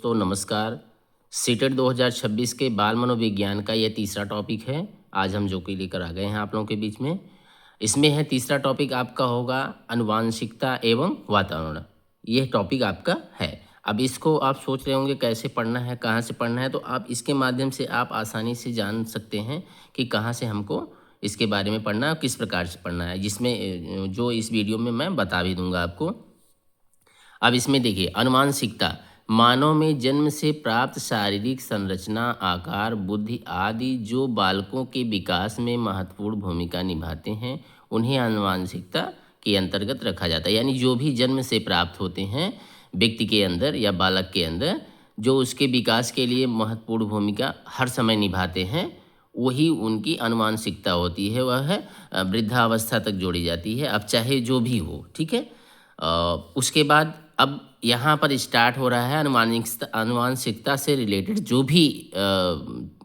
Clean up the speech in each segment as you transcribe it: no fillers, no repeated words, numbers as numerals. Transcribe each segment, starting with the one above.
दोस्तों नमस्कार। सीटेट 2026 के बाल मनोविज्ञान का यह तीसरा टॉपिक है। आज हम जो कि लेकर आ गए हैं आप लोगों के बीच में, इसमें है तीसरा टॉपिक आपका होगा आनुवांशिकता एवं वातावरण। यह टॉपिक आपका है। अब इसको आप सोच रहे होंगे कैसे पढ़ना है, कहाँ से पढ़ना है, तो आप इसके माध्यम से आप आसानी से जान सकते हैं कि कहाँ से हमको इसके बारे में पढ़ना है, किस प्रकार से पढ़ना है, जिसमें जो इस वीडियो में मैं बता भी दूंगा आपको। अब इसमें देखिए, आनुवांशिकता मानव में जन्म से प्राप्त शारीरिक संरचना, आकार, बुद्धि आदि जो बालकों के विकास में महत्वपूर्ण भूमिका निभाते हैं, उन्हें आनुवांशिकता के अंतर्गत रखा जाता है। यानी जो भी जन्म से प्राप्त होते हैं व्यक्ति के अंदर या बालक के अंदर, जो उसके विकास के लिए महत्वपूर्ण भूमिका हर समय निभाते हैं, वही उनकी आनुवांशिकता होती है। वह वृद्धावस्था तक जोड़ी जाती है, अब चाहे जो भी हो, ठीक है। उसके बाद अब यहाँ पर स्टार्ट हो रहा है आनुवांशिकता से रिलेटेड जो भी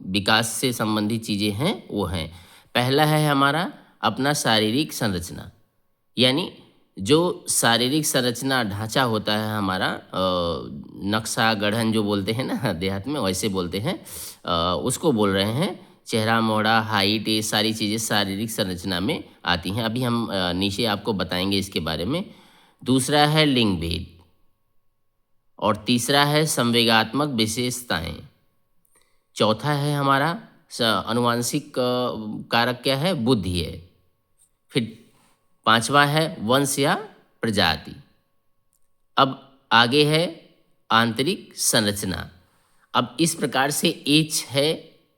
विकास से संबंधित चीज़ें हैं वो हैं। पहला है हमारा अपना शारीरिक संरचना, यानी जो शारीरिक संरचना ढांचा होता है हमारा, नक्शा गढ़न जो बोलते हैं ना देहात में, वैसे बोलते हैं, उसको बोल रहे हैं। चेहरा मोड़ा, हाइट, ये सारी चीज़ें शारीरिक संरचना में आती हैं। अभी हम नीचे आपको बताएंगे इसके बारे में। दूसरा है लिंग भेद, और तीसरा है संवेगात्मक विशेषताएं। चौथा है हमारा आनुवांशिक कारक क्या है, बुद्धि है। फिर पांचवा है वंश या प्रजाति। अब आगे है आंतरिक संरचना। अब इस प्रकार से एच है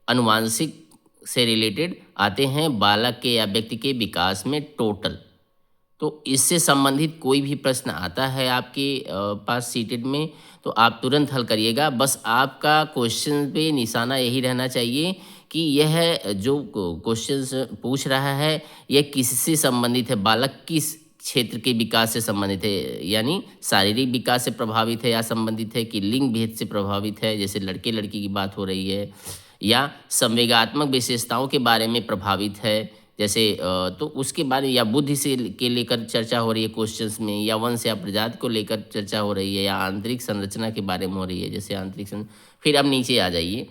आनुवांशिक से रिलेटेड आते हैं बालक के या व्यक्ति के विकास में टोटल। तो इससे संबंधित कोई भी प्रश्न आता है आपके पास सीटेट में, तो आप तुरंत हल करिएगा। बस आपका क्वेश्चन पे निशाना यही रहना चाहिए कि यह जो क्वेश्चन पूछ रहा है यह किससे संबंधित है, बालक किस क्षेत्र के विकास से संबंधित है, यानी शारीरिक विकास से प्रभावित है या संबंधित है, कि लिंग भेद से प्रभावित है, जैसे लड़के लड़की की बात हो रही है, या संवेगात्मक विशेषताओं के बारे में प्रभावित है, जैसे तो उसके बारे, या बुद्धि से के लेकर चर्चा हो रही है क्वेश्चंस में, या वंश या प्रजाति को लेकर चर्चा हो रही है, या आंतरिक संरचना के बारे में हो रही है, जैसे आंतरिक फिर अब नीचे आ जाइए।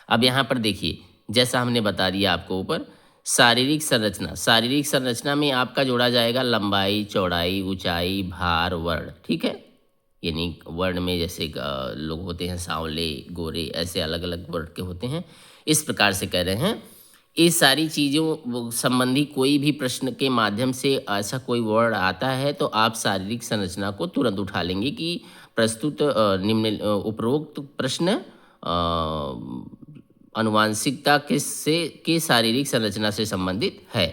अब यहाँ पर देखिए, जैसा हमने बता दिया आपको ऊपर, शारीरिक संरचना। शारीरिक संरचना में आपका जोड़ा जाएगा लंबाई, चौड़ाई, ऊंचाई, भार, वर्ण, ठीक है। यानी वर्ण में जैसे लोग होते हैं सांवले, गोरे, ऐसे अलग अलग वर्ण के होते हैं। इस प्रकार से कह रहे हैं, इस सारी चीज़ों संबंधी कोई भी प्रश्न के माध्यम से ऐसा कोई वर्ड आता है तो आप शारीरिक संरचना को तुरंत उठा लेंगे कि प्रस्तुत निम्न उपरोक्त प्रश्न आनुवांशिकता के शारीरिक संरचना से संबंधित है।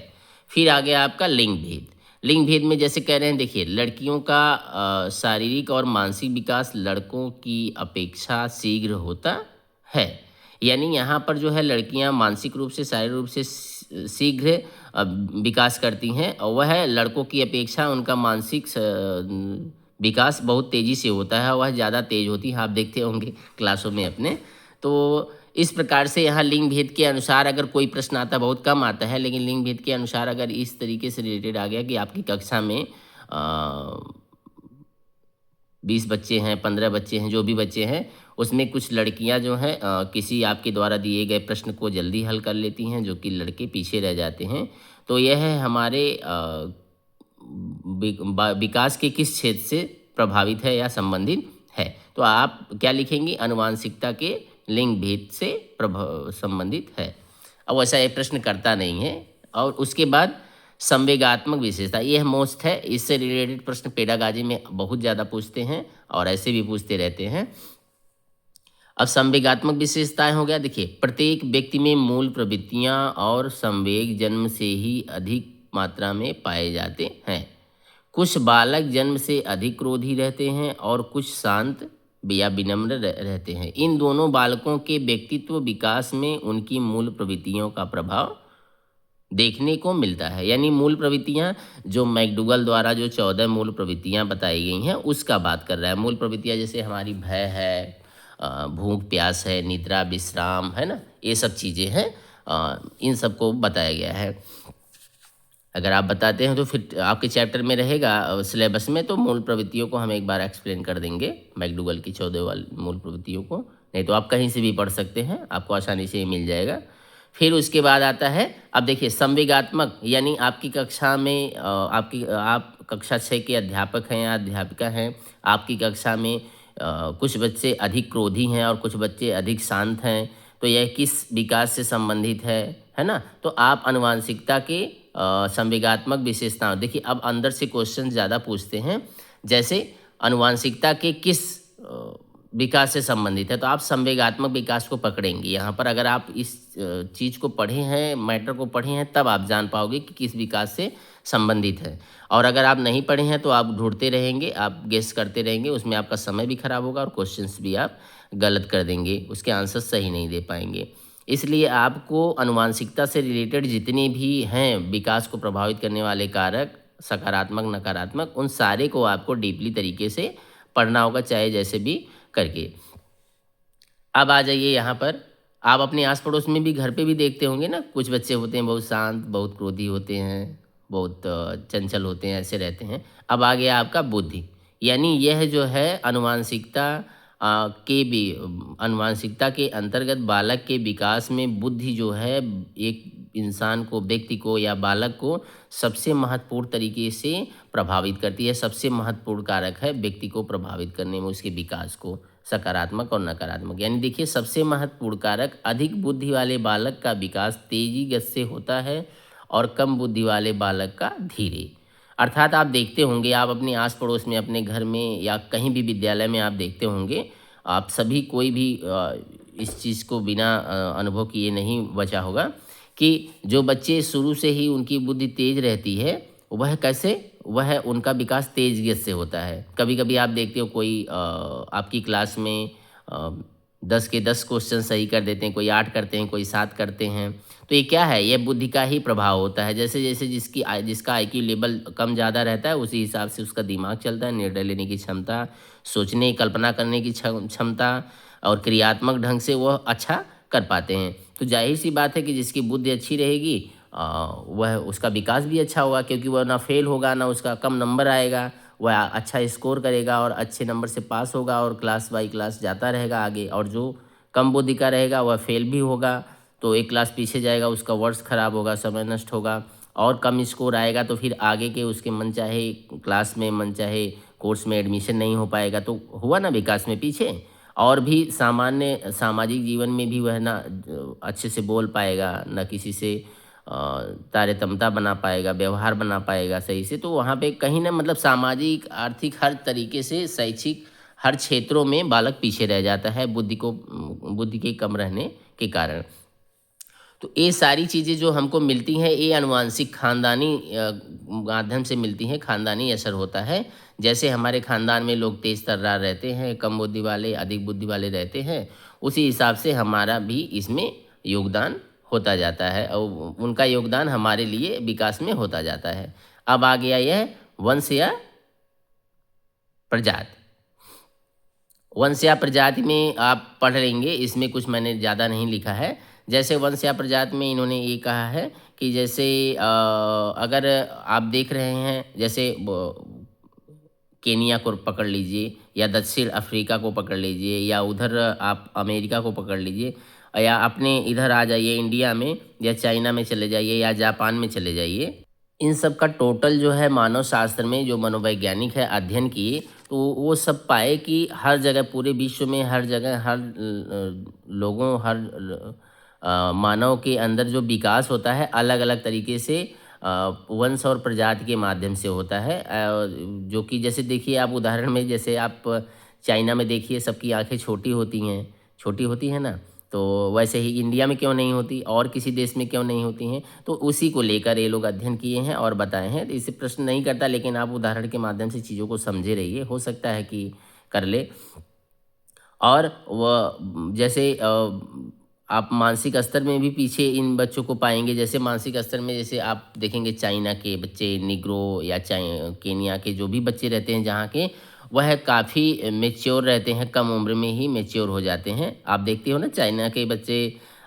फिर आ गया आपका लिंग भेद। लिंग भेद में जैसे कह रहे हैं, देखिए, लड़कियों का शारीरिक और मानसिक विकास लड़कों की अपेक्षा शीघ्र होता है। यानी यहाँ पर जो है लड़कियाँ मानसिक रूप से, शारीरिक रूप से शीघ्र विकास करती हैं, और वह लड़कों की अपेक्षा उनका मानसिक विकास बहुत तेज़ी से होता है, वह ज़्यादा तेज होती है। आप देखते होंगे क्लासों में अपने। तो इस प्रकार से यहाँ लिंग भेद के अनुसार अगर कोई प्रश्न आता, बहुत कम आता है, लेकिन लिंग भेद के अनुसार अगर इस तरीके से रिलेटेड आ गया कि आपकी कक्षा में 20 बच्चे हैं, 15 बच्चे हैं, जो भी बच्चे हैं, उसमें कुछ लड़कियां जो हैं किसी आपके द्वारा दिए गए प्रश्न को जल्दी हल कर लेती हैं, जो कि लड़के पीछे रह जाते हैं। तो यह है हमारे विकास के किस क्षेत्र से प्रभावित है या संबंधित है। तो आप क्या लिखेंगे, आनुवांशिकता के लिंग भेद से संबंधित है। अब वैसा ये प्रश्न करता नहीं है। और उसके बाद संवेगात्मक विशेषता, यह मोस्ट है, इससे रिलेटेड प्रश्न पेडागॉजी में बहुत ज़्यादा पूछते हैं और ऐसे भी पूछते रहते हैं। अब संवेगात्मक विशेषताएं हो गया, देखिए, प्रत्येक व्यक्ति में मूल प्रवृत्तियां और संवेग जन्म से ही अधिक मात्रा में पाए जाते हैं। कुछ बालक जन्म से अधिक क्रोधी रहते हैं और कुछ शांत या विनम्र रहते हैं। इन दोनों बालकों के व्यक्तित्व विकास में उनकी मूल प्रवृत्तियों का प्रभाव देखने को मिलता है। यानी मूल प्रवृत्तियां जो मैकडूगल द्वारा जो 14 मूल प्रवृत्तियां बताई गई हैं उसका बात कर रहा है। मूल प्रवृत्तियां जैसे हमारी भय है, भूख प्यास है, निद्रा विश्राम है ना, ये सब चीज़ें हैं, इन सब को बताया गया है। अगर आप बताते हैं तो फिर आपके चैप्टर में रहेगा सिलेबस में, तो मूल प्रवृत्तियों को हम एक बार एक्सप्लेन कर देंगे, मैकडूगल की 14 वाली मूल प्रवृत्तियों को। नहीं तो आप कहीं से भी पढ़ सकते हैं, आपको आसानी से ये मिल जाएगा। फिर उसके बाद आता है, अब देखिए संवेगात्मक, यानी आपकी कक्षा में आप कक्षा 6 के अध्यापक हैं या अध्यापिका हैं, आपकी कक्षा में कुछ बच्चे अधिक क्रोधी हैं और कुछ बच्चे अधिक शांत हैं, तो यह किस विकास से संबंधित है ना। तो आप आनुवांशिकता के संवेगात्मक विशेषताओं, देखिए अब अंदर से क्वेश्चन ज़्यादा पूछते हैं, जैसे अनुवांशिकता के किस विकास से संबंधित है, तो आप संवेगात्मक विकास को पकड़ेंगे यहाँ पर। अगर आप इस चीज़ को पढ़े हैं, मैटर को पढ़े हैं, तब आप जान पाओगे कि किस विकास से संबंधित है। और अगर आप नहीं पढ़े हैं तो आप ढूंढते रहेंगे, आप गेस करते रहेंगे, उसमें आपका समय भी खराब होगा और क्वेश्चंस भी आप गलत कर देंगे, उसके आंसर सही नहीं दे पाएंगे। इसलिए आपको आनुवांशिकता से रिलेटेड जितने भी हैं विकास को प्रभावित करने वाले कारक, सकारात्मक नकारात्मक, उन सारे को आपको डीपली तरीके से पढ़ना होगा, चाहे जैसे भी करके। अब आ जाइए यहाँ पर, आप अपने आस पड़ोस में भी, घर पे भी देखते होंगे ना, कुछ बच्चे होते हैं बहुत शांत, बहुत क्रोधी होते हैं, बहुत चंचल होते हैं, ऐसे रहते हैं। अब आ गया आपका बुद्धि, यानी यह जो है अनुवांशिकता के भी, अनुवांशिकता के अंतर्गत बालक के विकास में बुद्धि जो है एक इंसान को, व्यक्ति को या बालक को सबसे महत्वपूर्ण तरीके से प्रभावित करती है, सबसे महत्वपूर्ण कारक है व्यक्ति को प्रभावित करने में, उसके विकास को, सकारात्मक और नकारात्मक। यानी देखिए सबसे महत्वपूर्ण कारक, अधिक बुद्धि वाले बालक का विकास तेजी गति से होता है और कम बुद्धि वाले बालक का धीरे। अर्थात आप देखते होंगे, आप अपने आस पड़ोस में, अपने घर में या कहीं भी विद्यालय में आप देखते होंगे, आप सभी कोई भी इस चीज़ को बिना अनुभव किए नहीं बचा होगा कि जो बच्चे शुरू से ही उनकी बुद्धि तेज रहती है, वह कैसे, वह उनका विकास तेज गति से होता है। कभी कभी आप देखते हो कोई आपकी क्लास में 10 के 10 क्वेश्चन सही कर देते हैं, कोई 8 करते हैं, कोई 7 करते हैं, तो ये क्या है, ये बुद्धि का ही प्रभाव होता है। जैसे जैसे जिसका IQ लेवल कम ज़्यादा रहता है, उसी हिसाब से उसका दिमाग चलता है, निर्णय लेने की क्षमता, सोचने कल्पना करने की क्षमता और क्रियात्मक ढंग से वह अच्छा कर पाते हैं। तो जाहिर सी बात है कि जिसकी बुद्धि अच्छी रहेगी वह, उसका विकास भी अच्छा होगा, क्योंकि वह ना फेल होगा, ना उसका कम नंबर आएगा, वह अच्छा स्कोर करेगा और अच्छे नंबर से पास होगा और क्लास बाई क्लास जाता रहेगा आगे। और जो कम बुद्धि का रहेगा वह फेल भी होगा, तो एक क्लास पीछे जाएगा, उसका वर्ष खराब होगा, समय नष्ट होगा और कम स्कोर आएगा, तो फिर आगे के उसके मनचाहे क्लास में, मनचाहे कोर्स में एडमिशन नहीं हो पाएगा, तो हुआ ना विकास में पीछे। और भी सामान्य सामाजिक जीवन में भी वह ना अच्छे से बोल पाएगा, ना किसी से तारतम्यता बना पाएगा, व्यवहार बना पाएगा सही से। तो वहाँ पे कहीं ना, मतलब सामाजिक, आर्थिक, हर तरीके से, शैक्षिक हर क्षेत्रों में बालक पीछे रह जाता है बुद्धि के कम रहने के कारण। तो ये सारी चीज़ें जो हमको मिलती हैं, ये आनुवांशिक खानदानी माध्यम से मिलती हैं, खानदानी असर होता है। जैसे हमारे खानदान में लोग तेज तर्रार रहते हैं, कम बुद्धि वाले अधिक बुद्धि वाले रहते हैं, उसी हिसाब से हमारा भी इसमें योगदान होता जाता है और उनका योगदान हमारे लिए विकास में होता जाता है। अब आ गया यह वंश या प्रजाति। वंश या प्रजाति में आप पढ़ लेंगे, इसमें कुछ मैंने ज़्यादा नहीं लिखा है। जैसे वंश या प्रजाति में इन्होंने ये कहा है कि जैसे अगर आप देख रहे हैं, जैसे केनिया को पकड़ लीजिए या दक्षिण अफ्रीका को पकड़ लीजिए या उधर आप अमेरिका को पकड़ लीजिए या अपने इधर आ जाइए इंडिया में या चाइना में चले जाइए या जापान में चले जाइए। इन सब का टोटल जो है मानव शास्त्र में जो मनोवैज्ञानिक है अध्ययन किए, तो वो सब पाए कि हर जगह, पूरे विश्व में हर जगह, हर लोगों, हर मानव के अंदर जो विकास होता है अलग अलग तरीके से वंश और प्रजाति के माध्यम से होता है। जो कि जैसे देखिए आप उदाहरण में, जैसे आप चाइना में देखिए सबकी आंखें छोटी होती हैं ना, तो वैसे ही इंडिया में क्यों नहीं होती और किसी देश में क्यों नहीं होती हैं, तो उसी को लेकर ये लोग अध्ययन किए हैं और बताए हैं। तो इससे प्रश्न नहीं करता, लेकिन आप उदाहरण के माध्यम से चीज़ों को समझे रहिए, हो सकता है कि कर ले। और वह जैसे आप मानसिक स्तर में भी पीछे इन बच्चों को पाएंगे। जैसे मानसिक स्तर में, जैसे आप देखेंगे चाइना के बच्चे, निग्रो या केनिया के जो भी बच्चे रहते हैं जहाँ के, वह काफ़ी मेच्योर रहते हैं, कम उम्र में ही मेच्योर हो जाते हैं। आप देखते हो ना चाइना के बच्चे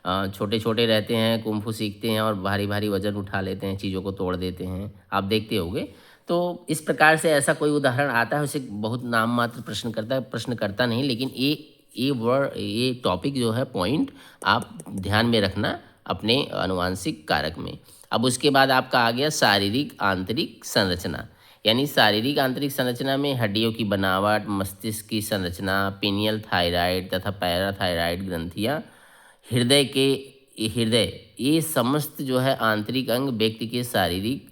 छोटे छोटे रहते हैं, कुंफू सीखते हैं और भारी भारी वजन उठा लेते हैं, चीज़ों को तोड़ देते हैं, आप देखते होंगे। तो इस प्रकार से ऐसा कोई उदाहरण आता है, उसे बहुत नाम मात्र प्रश्न करता नहीं, लेकिन ये टॉपिक जो है, पॉइंट आप ध्यान में रखना अपने आनुवांशिक कारक में। अब उसके बाद आपका आ गया शारीरिक आंतरिक संरचना। यानी शारीरिक आंतरिक संरचना में हड्डियों की बनावट, मस्तिष्क की संरचना, पिनियल थायराइड तथा पैराथायराइड ग्रंथियाँ, हृदय, ये समस्त जो है आंतरिक अंग व्यक्ति के शारीरिक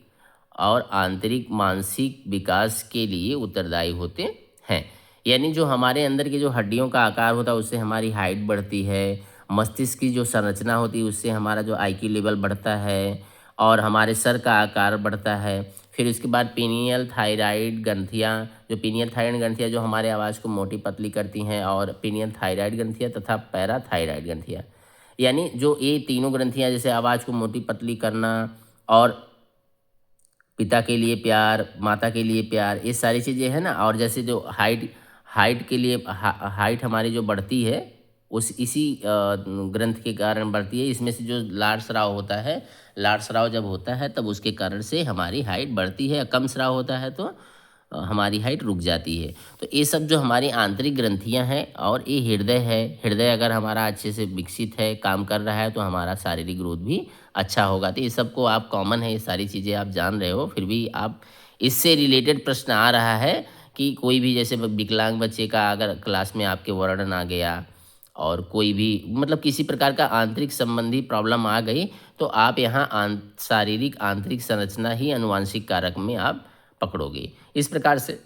और आंतरिक मानसिक विकास के लिए उत्तरदायी होते हैं। यानी जो हमारे अंदर की जो हड्डियों का आकार होता है, उससे हमारी हाइट बढ़ती है। मस्तिष्क की जो संरचना होती है, उससे हमारा जो IQ लेवल बढ़ता है और हमारे सर का आकार बढ़ता है। फिर उसके बाद पीनियल थायराइड ग्रंथियाँ, जो पीनियल थायराइड ग्रंथियाँ जो हमारे आवाज़ को मोटी पतली करती हैं, और पीनियल थायराइड ग्रंथियाँ तथा पैराथायराइड ग्रंथियाँ, यानी जो ये तीनों ग्रंथियाँ जैसे आवाज़ को मोटी पतली करना और पिता के लिए प्यार, माता के लिए प्यार, ये सारी चीज़ें हैं ना। और जैसे जो हाइट हाइट के लिए हाइट हमारी जो बढ़ती है, उस इसी ग्रंथ के कारण बढ़ती है। इसमें से जो लाड़ स्राव होता है, लाड़ स्राव जब होता है तब उसके कारण से हमारी हाइट बढ़ती है। कम स्राव होता है तो हमारी हाइट रुक जाती है। तो ये सब जो हमारी आंतरिक ग्रंथियां हैं, और ये हृदय है, हृदय अगर हमारा अच्छे से विकसित है, काम कर रहा है, तो हमारा शारीरिक ग्रोथ भी अच्छा होगा। तो ये सबको आप कॉमन है, ये सारी चीज़ें आप जान रहे हो, फिर भी आप इससे रिलेटेड प्रश्न आ रहा है कि कोई भी जैसे विकलांग बच्चे का अगर क्लास में आपके वर्णन आ गया, और कोई भी मतलब किसी प्रकार का आंतरिक संबंधी प्रॉब्लम आ गई, तो आप यहाँ शारीरिक आंतरिक संरचना ही अनुवांशिक कारक में आप पकड़ोगे। इस प्रकार से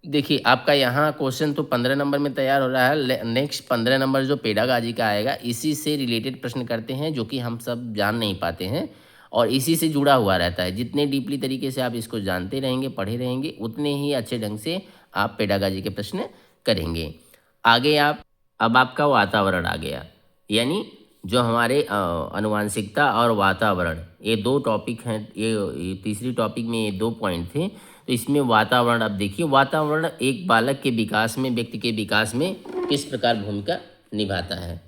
देखिए, आपका यहाँ क्वेश्चन तो 15 नंबर में तैयार हो रहा है। नेक्स्ट 15 नंबर जो पेडागाजी का आएगा, इसी से रिलेटेड प्रश्न करते हैं, जो कि हम सब जान नहीं पाते हैं और इसी से जुड़ा हुआ रहता है। जितने डीपली तरीके से आप इसको जानते रहेंगे, पढ़े रहेंगे, उतने ही अच्छे ढंग से आप पेडागाजी के प्रश्न करेंगे। आगे आप, अब आपका वातावरण आ गया, यानी जो हमारे अनुवांशिकता और वातावरण, ये दो टॉपिक हैं। ये तीसरी टॉपिक में ये दो पॉइंट थे। तो इसमें वातावरण, अब देखिए वातावरण एक बालक के विकास में, व्यक्ति के विकास में किस प्रकार भूमिका निभाता है।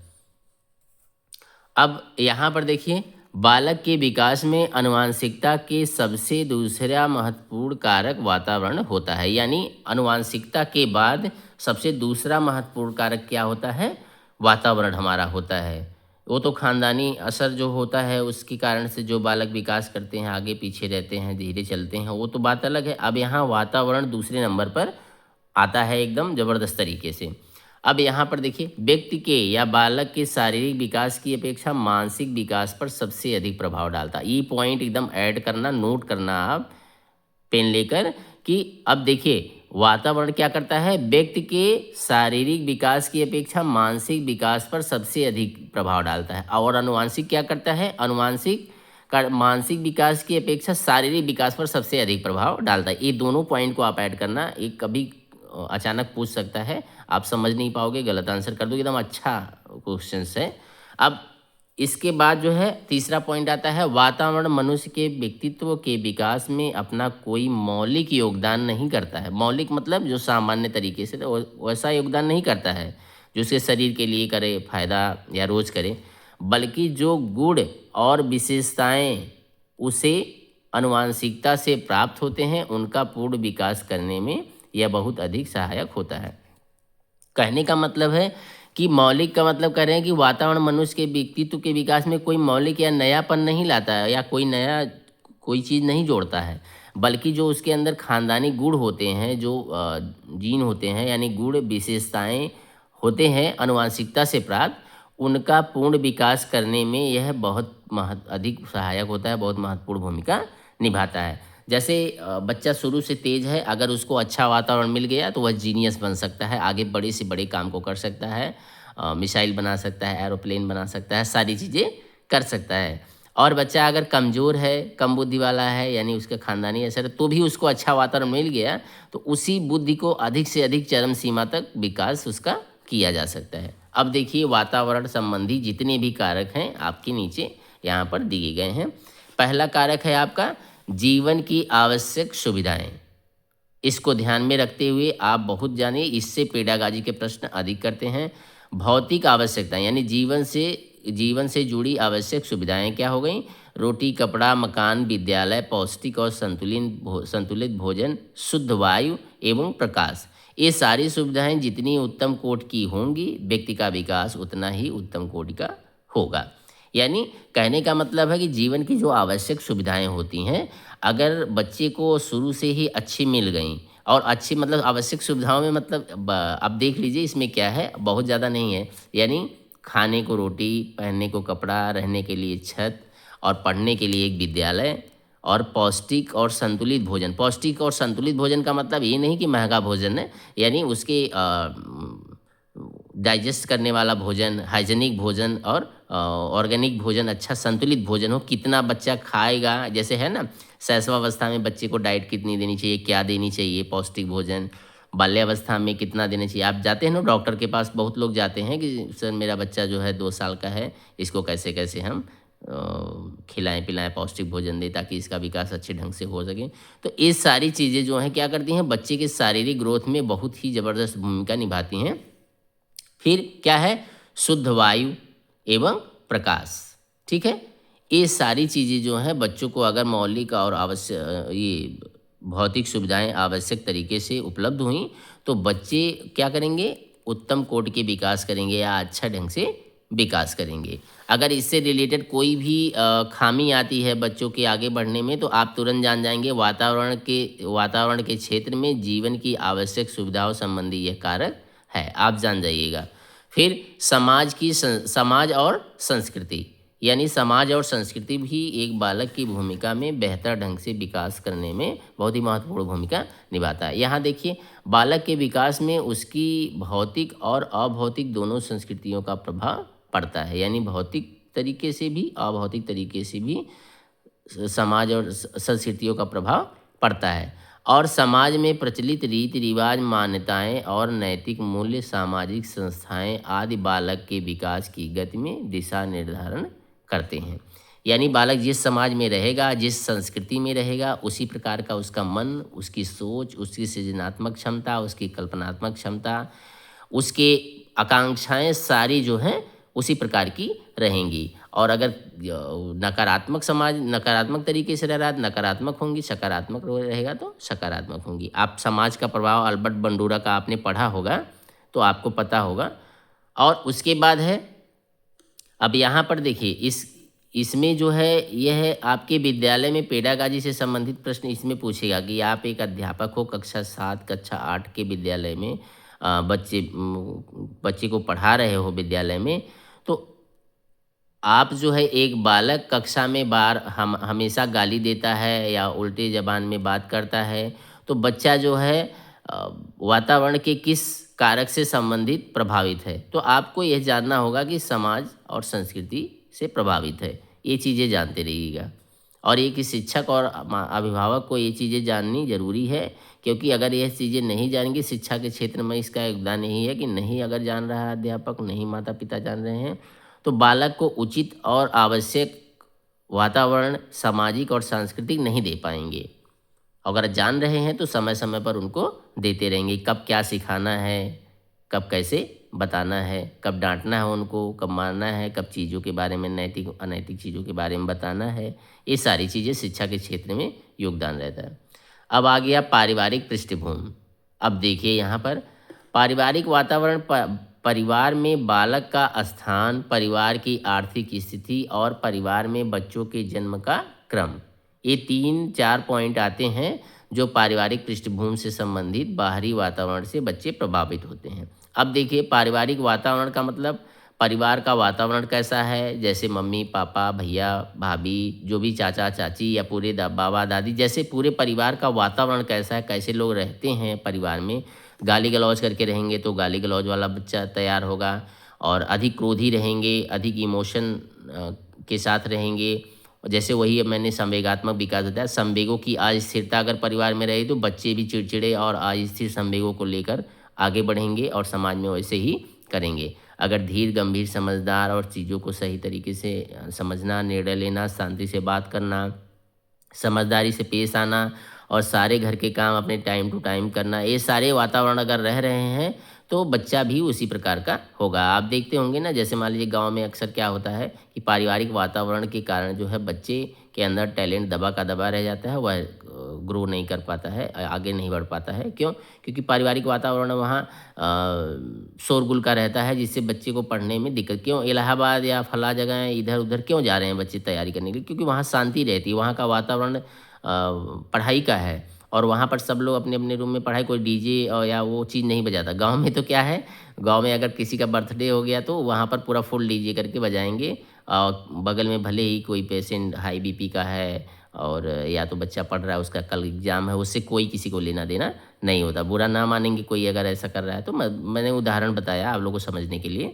अब यहाँ पर देखिए, बालक के विकास में अनुवांशिकता के सबसे दूसरा महत्वपूर्ण कारक वातावरण होता है। यानी अनुवांशिकता के बाद सबसे दूसरा महत्वपूर्ण कारक क्या होता है? वातावरण हमारा होता है। वो तो खानदानी असर जो होता है उसके कारण से जो बालक विकास करते हैं, आगे पीछे रहते हैं, धीरे चलते हैं, वो तो बात अलग है। अब यहाँ वातावरण दूसरे नंबर पर आता है एकदम ज़बरदस्त तरीके से। अब यहाँ पर देखिए, व्यक्ति के या बालक के शारीरिक विकास की अपेक्षा मानसिक विकास पर सबसे अधिक प्रभाव डालता है। ये पॉइंट एकदम ऐड करना, नोट करना आप पेन लेकर, कि अब देखिए वातावरण क्या करता है, व्यक्ति के शारीरिक विकास की अपेक्षा मानसिक विकास पर सबसे अधिक प्रभाव डालता है। और अनुवांशिक क्या करता है, अनुवांशिक का मानसिक विकास की अपेक्षा शारीरिक विकास पर सबसे अधिक प्रभाव डालता है। ये दोनों पॉइंट को आप ऐड करना। एक कभी अचानक पूछ सकता है, आप समझ नहीं पाओगे, गलत आंसर कर दो, एकदम अच्छा क्वेश्चन है। अब इसके बाद जो है तीसरा पॉइंट आता है, वातावरण मनुष्य के व्यक्तित्व के विकास में अपना कोई मौलिक योगदान नहीं करता है। मौलिक मतलब जो सामान्य तरीके से, तो वैसा योगदान नहीं करता है जो उसके शरीर के लिए करे, फायदा या रोज करे, बल्कि जो गुण और विशेषताएं उसे अनुवांशिकता से प्राप्त होते हैं, उनका पूर्ण विकास करने में यह बहुत अधिक सहायक होता है। कहने का मतलब है कि मौलिक का मतलब कह रहे हैं कि वातावरण मनुष्य के व्यक्तित्व के विकास में कोई मौलिक या नयापन नहीं लाता है, या कोई चीज़ नहीं जोड़ता है, बल्कि जो उसके अंदर खानदानी गुण होते हैं, जो जीन होते हैं, यानी गुण विशेषताएं होते हैं अनुवांशिकता से प्राप्त, उनका पूर्ण विकास करने में यह बहुत अधिक सहायक होता है, बहुत महत्वपूर्ण भूमिका निभाता है। जैसे बच्चा शुरू से तेज है, अगर उसको अच्छा वातावरण मिल गया तो वह जीनियस बन सकता है, आगे बड़े से बड़े काम को कर सकता है, मिसाइल बना सकता है, एरोप्लेन बना सकता है, सारी चीज़ें कर सकता है। और बच्चा अगर कमज़ोर है, कम बुद्धि वाला है, यानी उसके खानदानी असर, तो भी उसको अच्छा वातावरण मिल गया तो उसी बुद्धि को अधिक से अधिक चरम सीमा तक विकास उसका किया जा सकता है। अब देखिए, वातावरण संबंधी जितने भी कारक हैं आपके नीचे यहाँ पर दिए गए हैं। पहला कारक है आपका जीवन की आवश्यक सुविधाएं। इसको ध्यान में रखते हुए आप बहुत जानिए, इससे पेडागाजी के प्रश्न अधिक करते हैं। भौतिक आवश्यकता, यानी जीवन से जीवन से जुड़ी आवश्यक सुविधाएं क्या हो गई? रोटी, कपड़ा, मकान, विद्यालय, पौष्टिक और संतुलित भोजन, शुद्ध वायु एवं प्रकाश। ये सारी सुविधाएं जितनी उत्तम कोटि की होंगी, व्यक्ति का विकास उतना ही उत्तम कोटि का होगा। यानी कहने का मतलब है कि जीवन की जो आवश्यक सुविधाएं होती हैं, अगर बच्चे को शुरू से ही अच्छी मिल गई, और अच्छी मतलब आवश्यक सुविधाओं में मतलब अब देख लीजिए इसमें क्या है, बहुत ज़्यादा नहीं है। यानी खाने को रोटी, पहनने को कपड़ा, रहने के लिए छत और पढ़ने के लिए एक विद्यालय, और पौष्टिक और संतुलित भोजन। पौष्टिक और संतुलित भोजन का मतलब ये नहीं कि महंगा भोजन है, यानी उसके डाइजेस्ट करने वाला भोजन, हाइजीनिक भोजन और ऑर्गेनिक भोजन, अच्छा संतुलित भोजन हो। कितना बच्चा खाएगा, जैसे है ना, शैशवावस्था में बच्चे को डाइट कितनी देनी चाहिए, क्या देनी चाहिए, पौष्टिक भोजन, बाल्यावस्था में कितना देना चाहिए। आप जाते हैं ना डॉक्टर के पास, बहुत लोग जाते हैं कि सर मेरा बच्चा जो है 2 साल का है, इसको कैसे कैसे हम खिलाएं पिलाएं, पौष्टिक भोजन दें ताकि इसका विकास अच्छे ढंग से हो सके। तो ये सारी चीज़ें जो हैं क्या करती हैं, बच्चे के शारीरिक ग्रोथ में बहुत ही ज़बरदस्त भूमिका निभाती हैं। फिर क्या है, शुद्ध वायु एवं प्रकाश। ठीक है, ये सारी चीज़ें जो हैं बच्चों को अगर मौलिक और आवश्यक ये भौतिक सुविधाएं आवश्यक तरीके से उपलब्ध हुई तो बच्चे क्या करेंगे, उत्तम कोटि के विकास करेंगे या अच्छा ढंग से विकास करेंगे। अगर इससे रिलेटेड कोई भी खामी आती है बच्चों के आगे बढ़ने में, तो आप तुरंत जान जाएंगे वातावरण के क्षेत्र में जीवन की आवश्यक सुविधाओं संबंधी यह कारक है, आप जान जाइएगा। फिर समाज और संस्कृति, यानी समाज और संस्कृति भी एक बालक की भूमिका में बेहतर ढंग से विकास करने में बहुत ही महत्वपूर्ण भूमिका निभाता है। यहाँ देखिए, बालक के विकास में उसकी भौतिक और अभौतिक दोनों संस्कृतियों का प्रभाव पड़ता है। यानी भौतिक तरीके से भी, अभौतिक तरीके से भी समाज और संस्कृतियों का प्रभाव पड़ता है। और समाज में प्रचलित रीति रिवाज, मान्यताएं और नैतिक मूल्य, सामाजिक संस्थाएं आदि बालक के विकास की गति में दिशा निर्धारण करते हैं। यानी बालक जिस समाज में रहेगा, जिस संस्कृति में रहेगा, उसी प्रकार का उसका मन, उसकी सोच, उसकी सृजनात्मक क्षमता, उसकी कल्पनात्मक क्षमता, उसके आकांक्षाएं सारी जो हैं उसी प्रकार की रहेंगी। और अगर समाज नकारात्मक तरीके से रह रहा है, नकारात्मक होंगी, सकारात्मक रहेगा तो सकारात्मक होंगी। आप समाज का प्रभाव अल्बर्ट बंडूरा का आपने पढ़ा होगा तो आपको पता होगा। और उसके बाद है, अब यहाँ पर देखिए इसमें जो है यह आपके विद्यालय में पेडागाजी से संबंधित प्रश्न इसमें पूछेगा कि आप एक अध्यापक हो, कक्षा 7 कक्षा 8 के विद्यालय में बच्चे को पढ़ा रहे हो विद्यालय में, तो आप जो है एक बालक कक्षा में हमेशा गाली देता है या उल्टे ज़बान में बात करता है, तो बच्चा जो है वातावरण के किस कारक से संबंधित प्रभावित है। तो आपको यह जानना होगा कि समाज और संस्कृति से प्रभावित है, ये चीज़ें जानते रहिएगा। और एक शिक्षक और अभिभावक को ये चीज़ें जाननी ज़रूरी है, क्योंकि अगर यह चीज़ें नहीं जानेंगे, शिक्षा के क्षेत्र में इसका योगदान यही है कि नहीं अगर जान रहा है अध्यापक, नहीं माता पिता जान रहे हैं, तो बालक को उचित और आवश्यक वातावरण सामाजिक और सांस्कृतिक नहीं दे पाएंगे। अगर जान रहे हैं तो समय समय पर उनको देते रहेंगे, कब क्या सिखाना है, कब कैसे बताना है, कब डांटना है उनको, कब मारना है, कब चीज़ों के बारे में, नैतिक अनैतिक चीज़ों के बारे में बताना है। ये सारी चीज़ें शिक्षा के क्षेत्र में योगदान रहता है। अब आ गया पारिवारिक पृष्ठभूमि। अब देखिए यहाँ पर पारिवारिक वातावरण, परिवार में बालक का स्थान, परिवार की आर्थिक स्थिति और परिवार में बच्चों के जन्म का क्रम, ये 3-4 पॉइंट आते हैं जो पारिवारिक पृष्ठभूमि से संबंधित बाहरी वातावरण से बच्चे प्रभावित होते हैं। अब देखिए पारिवारिक वातावरण का मतलब परिवार का वातावरण कैसा है, जैसे मम्मी पापा, भैया भाभी, जो भी चाचा चाची या पूरे बाबा दादी, जैसे पूरे परिवार का वातावरण कैसा है, कैसे लोग रहते हैं परिवार में। गाली गलौज करके रहेंगे तो गाली गलौज वाला बच्चा तैयार होगा, और अधिक क्रोधी रहेंगे, अधिक इमोशन के साथ रहेंगे। जैसे वही मैंने संवेगात्मक विकास बताया, संवेगों की अस्थिरता अगर परिवार में रहे तो बच्चे भी चिड़चिड़े और अस्थिर संवेगों को लेकर आगे बढ़ेंगे और समाज में वैसे ही करेंगे। अगर धीर गंभीर समझदार और चीज़ों को सही तरीके से समझना, निर्णय लेना, शांति से बात करना, समझदारी से पेश आना और सारे घर के काम अपने टाइम टू टाइम करना, ये सारे वातावरण अगर रह रहे हैं तो बच्चा भी उसी प्रकार का होगा। आप देखते होंगे ना, जैसे मान लीजिए गांव में अक्सर क्या होता है कि पारिवारिक वातावरण के कारण जो है बच्चे के अंदर टैलेंट दबा का दबा रह जाता है, वह ग्रो नहीं कर पाता है, आगे नहीं बढ़ पाता है। क्यों? क्योंकि पारिवारिक वातावरण वहाँ शोरगुल का रहता है, जिससे बच्चे को पढ़ने में दिक्कत। क्यों इलाहाबाद या फला जगह इधर उधर क्यों जा रहे हैं बच्चे तैयारी करने के लिए? क्योंकि वहाँ शांति रहती है, वहाँ का वातावरण पढ़ाई का है, और वहाँ पर सब लोग अपने अपने रूम में पढ़ाई, कोई डीजे और या वो चीज़ नहीं बजाता। गांव में तो क्या है, गांव में अगर किसी का बर्थडे हो गया तो वहाँ पर पूरा फुल डीजे करके बजाएंगे, और बगल में भले ही कोई पेशेंट हाई बीपी का है और या तो बच्चा पढ़ रहा है, उसका कल एग्जाम है, उससे कोई किसी को लेना देना नहीं होता। बुरा ना मानेंगे कोई अगर ऐसा कर रहा है तो। मैंने उदाहरण बताया आप लोगों को समझने के लिए।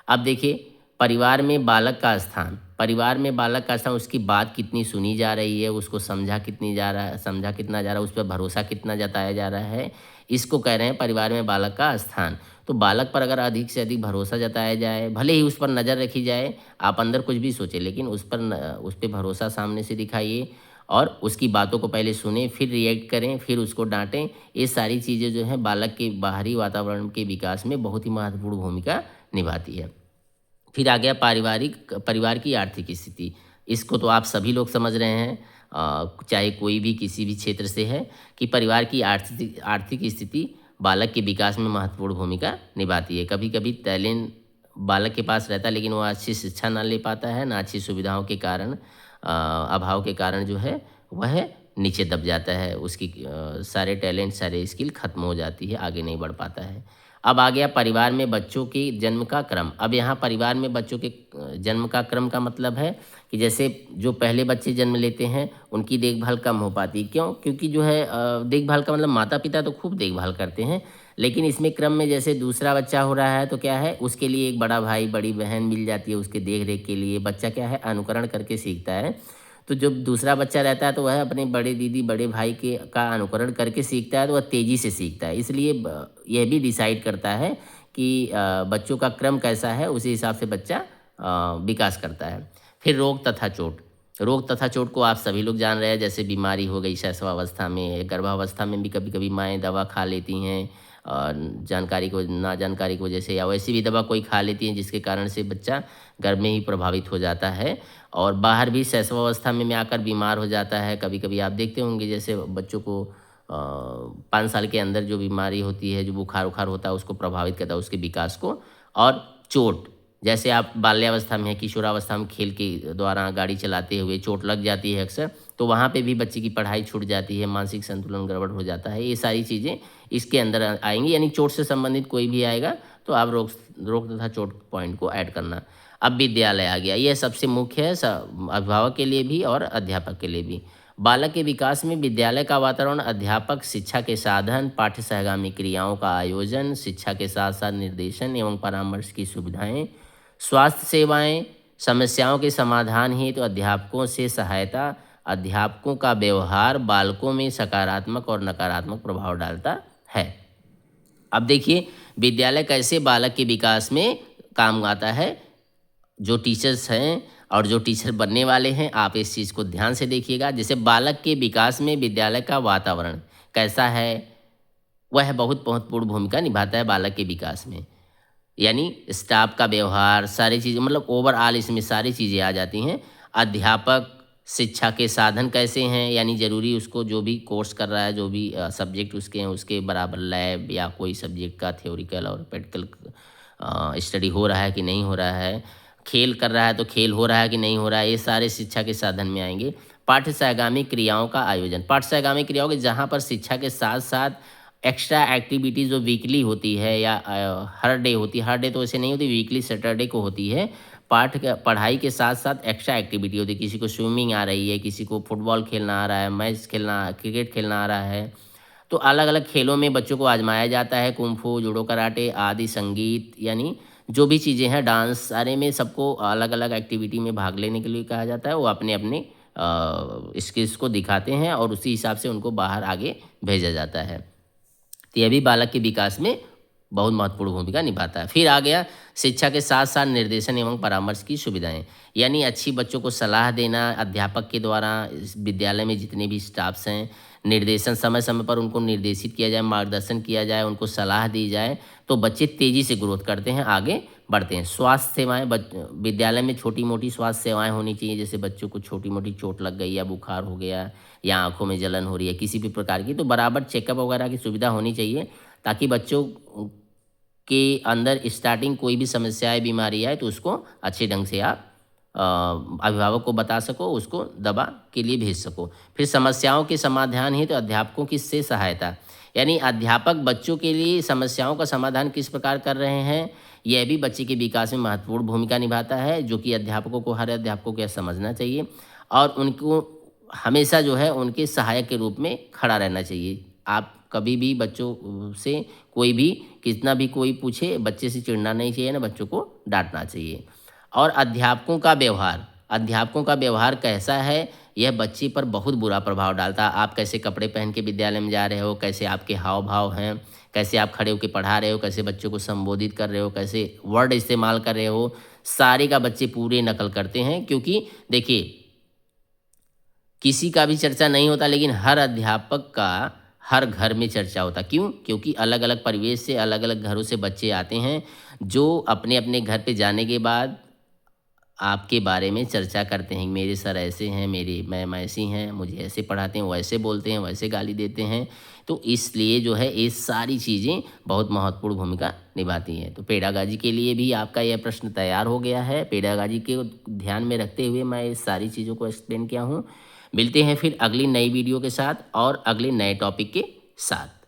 अब देखिए, परिवार में बालक का स्थान, परिवार में बालक का स्थान, उसकी बात कितनी सुनी जा रही है, उसको समझा कितनी जा रहा है, समझा कितना जा रहा है, उस पर भरोसा कितना जताया जा रहा है, इसको कह रहे हैं परिवार में बालक का स्थान। तो बालक पर अगर अधिक से अधिक भरोसा जताया जाए, भले ही उस पर नज़र रखी जाए, आप अंदर कुछ भी सोचें, लेकिन उस पर भरोसा सामने से दिखाइए, और उसकी बातों को पहले सुने, फिर रिएक्ट करें, फिर उसको डांटें। ये सारी चीज़ें जो हैं बालक के बाहरी वातावरण के विकास में बहुत ही महत्वपूर्ण भूमिका निभाती है। फिर आ गया परिवार की आर्थिक स्थिति। इसको तो आप सभी लोग समझ रहे हैं, चाहे कोई भी किसी भी क्षेत्र से है, कि परिवार की आर्थिक आर्थिक स्थिति बालक के विकास में महत्वपूर्ण भूमिका निभाती है। कभी कभी टैलेंट बालक के पास रहता है, लेकिन वो अच्छी शिक्षा ना ले पाता है, ना अच्छी सुविधाओं के कारण, अभाव के कारण जो है वह नीचे दब जाता है, उसकी सारे टैलेंट सारे स्किल खत्म हो जाती है, आगे नहीं बढ़ पाता है। अब आ गया परिवार में बच्चों के जन्म का क्रम। अब यहाँ परिवार में बच्चों के जन्म का क्रम का मतलब है कि जैसे जो पहले बच्चे जन्म लेते हैं उनकी देखभाल कम हो पाती। क्यों? क्योंकि जो है देखभाल का मतलब माता पिता तो खूब देखभाल करते हैं, लेकिन इसमें क्रम में जैसे दूसरा बच्चा हो रहा है तो क्या है, उसके लिए एक बड़ा भाई बड़ी बहन मिल जाती है उसके देख रेख के लिए। बच्चा क्या है, अनुकरण करके सीखता है। तो जब दूसरा बच्चा रहता है तो वह अपने बड़े दीदी बड़े भाई के का अनुकरण करके सीखता है, तो वह तेज़ी से सीखता है। इसलिए यह भी डिसाइड करता है कि बच्चों का क्रम कैसा है, उसी हिसाब से बच्चा विकास करता है। फिर रोग तथा चोट। रोग तथा चोट को आप सभी लोग जान रहे हैं, जैसे बीमारी हो गई शैशवावस्था में, गर्भावस्था में भी कभी कभी माएँ दवा खा लेती हैं, और जानकारी को ना जानकारी की वजह से, या वैसी भी दवा कोई खा लेती हैं जिसके कारण से बच्चा गर्भ में ही प्रभावित हो जाता है, और बाहर भी शैशवावस्था में आकर बीमार हो जाता है। कभी कभी आप देखते होंगे जैसे बच्चों को 5 साल के अंदर जो बीमारी होती है, जो बुखार उखार होता है, उसको प्रभावित करता है उसके विकास को। और चोट, जैसे आप बाल्यावस्था में किशोरावस्था में खेल के द्वारा गाड़ी चलाते हुए चोट लग जाती है अक्सर, तो वहाँ पे भी बच्चे की पढ़ाई छूट जाती है, मानसिक संतुलन गड़बड़ हो जाता है। ये सारी चीज़ें इसके अंदर आएंगी, यानी चोट से संबंधित कोई भी आएगा तो आप रोग तथा चोट पॉइंट को ऐड करना। अब विद्यालय आ गया, यह सबसे मुख्य है अभिभावक के लिए भी और अध्यापक के लिए भी। बालक के विकास में विद्यालय का वातावरण, अध्यापक शिक्षा के साधन, पाठ्य सहगामी क्रियाओं का आयोजन, शिक्षा के साथ साथ निर्देशन एवं परामर्श की सुविधाएं, स्वास्थ्य सेवाएं, समस्याओं के समाधान हेतु अध्यापकों से सहायता, अध्यापकों का व्यवहार बालकों में सकारात्मक और नकारात्मक प्रभाव डालता है। अब देखिए, विद्यालय कैसे बालक के विकास में काम आता है। जो टीचर्स हैं और जो टीचर बनने वाले हैं, आप इस चीज़ को ध्यान से देखिएगा। जैसे बालक के विकास में विद्यालय का वातावरण कैसा है, वह बहुत महत्वपूर्ण भूमिका निभाता है बालक के विकास में। यानी स्टाफ का व्यवहार, सारी चीज़ें, मतलब ओवरऑल इसमें सारी चीज़ें आ जाती हैं। अध्यापक, शिक्षा के साधन कैसे हैं, यानी ज़रूरी उसको जो भी कोर्स कर रहा है, जो भी सब्जेक्ट उसके हैं, उसके बराबर लैब या कोई सब्जेक्ट का थ्योरिकल और प्रैक्टिकल स्टडी हो रहा है कि नहीं हो रहा है। खेल कर रहा है तो खेल हो रहा है कि नहीं हो रहा है, ये सारे शिक्षा के साधन में आएंगे। पाठ्य सहगामी क्रियाओं का आयोजन, पाठ्य सहगामी क्रियाओं के जहाँ पर शिक्षा के साथ साथ एक्स्ट्रा एक्टिविटीज़ जो वीकली होती है या हर डे होती है, हर डे तो ऐसे नहीं होती, वीकली सैटरडे को होती है। पढ़ाई के साथ साथ एक्स्ट्रा एक्टिविटी होती है, किसी को स्विमिंग आ रही है, किसी को फुटबॉल खेलना आ रहा है, मैच खेलना, क्रिकेट खेलना आ रहा है, तो अलग अलग खेलों में बच्चों को आजमाया जाता है। कुंफू, जूडो, कराटे आदि, संगीत, यानी जो भी चीज़ें हैं, डांस, सारे में सबको अलग अलग एक्टिविटी में भाग लेने के लिए कहा जाता है। वो अपने अपने स्किल्स को दिखाते हैं और उसी हिसाब से उनको बाहर आगे भेजा जाता है। तो यह भी बालक के विकास में बहुत महत्वपूर्ण भूमिका निभाता है। फिर आ गया शिक्षा के साथ साथ निर्देशन एवं परामर्श की सुविधाएं, यानी अच्छी बच्चों को सलाह देना अध्यापक के द्वारा। इस विद्यालय में जितने भी स्टाफ्स हैं, निर्देशन समय समय पर उनको निर्देशित किया जाए, मार्गदर्शन किया जाए, उनको सलाह दी जाए, तो बच्चे तेज़ी से ग्रोथ करते हैं, आगे बढ़ते हैं। स्वास्थ्य सेवाएं, विद्यालय में छोटी मोटी स्वास्थ्य सेवाएं होनी चाहिए, जैसे बच्चों को छोटी मोटी चोट लग गई या बुखार हो गया या आंखों में जलन हो रही है किसी भी प्रकार की, तो बराबर चेकअप वगैरह की सुविधा होनी चाहिए, ताकि बच्चों के अंदर स्टार्टिंग कोई भी समस्या बीमारी आए तो उसको अच्छे ढंग से आप अभिभावक को बता सको, उसको दवा के लिए भेज सको। फिर समस्याओं के समाधान हेतु अध्यापकों की से सहायता, यानी अध्यापक बच्चों के लिए समस्याओं का समाधान किस प्रकार कर रहे हैं, यह भी बच्चे के विकास में महत्वपूर्ण भूमिका निभाता है, जो कि अध्यापकों को, हर अध्यापकों को यह समझना चाहिए और उनको हमेशा जो है उनके सहायक के रूप में खड़ा रहना चाहिए। आप कभी भी बच्चों से कोई भी कितना भी कोई पूछे, बच्चे से चिढ़ना नहीं चाहिए ना, बच्चों को डांटना चाहिए। और अध्यापकों का व्यवहार कैसा है, यह बच्चे पर बहुत बुरा प्रभाव डालता है। आप कैसे कपड़े पहन के विद्यालय में जा रहे हो, कैसे आपके हाव भाव हैं, कैसे आप खड़े होकर पढ़ा रहे हो, कैसे बच्चों को संबोधित कर रहे हो, कैसे वर्ड इस्तेमाल कर रहे हो, सारे का बच्चे पूरे नकल करते हैं। क्योंकि देखिए, किसी का भी चर्चा नहीं होता, लेकिन हर अध्यापक का हर घर में चर्चा होता। क्यों? क्योंकि अलग अलग परिवेश से, अलग अलग घरों से बच्चे आते हैं, जो अपने अपने घर पे जाने के बाद आपके बारे में चर्चा करते हैं। मेरे सर ऐसे हैं, मेरी मैम ऐसी हैं, मुझे ऐसे पढ़ाते हैं, वैसे बोलते हैं, वैसे गाली देते हैं। तो इसलिए जो है ये सारी चीज़ें बहुत महत्वपूर्ण भूमिका निभाती हैं। तो पेडागाजी के लिए भी आपका यह प्रश्न तैयार हो गया है। पेडागाजी के ध्यान में रखते हुए मैं इस सारी चीज़ों को एक्सप्लेन किया हूँ। मिलते हैं फिर अगली नई वीडियो के साथ और अगले नए टॉपिक के साथ।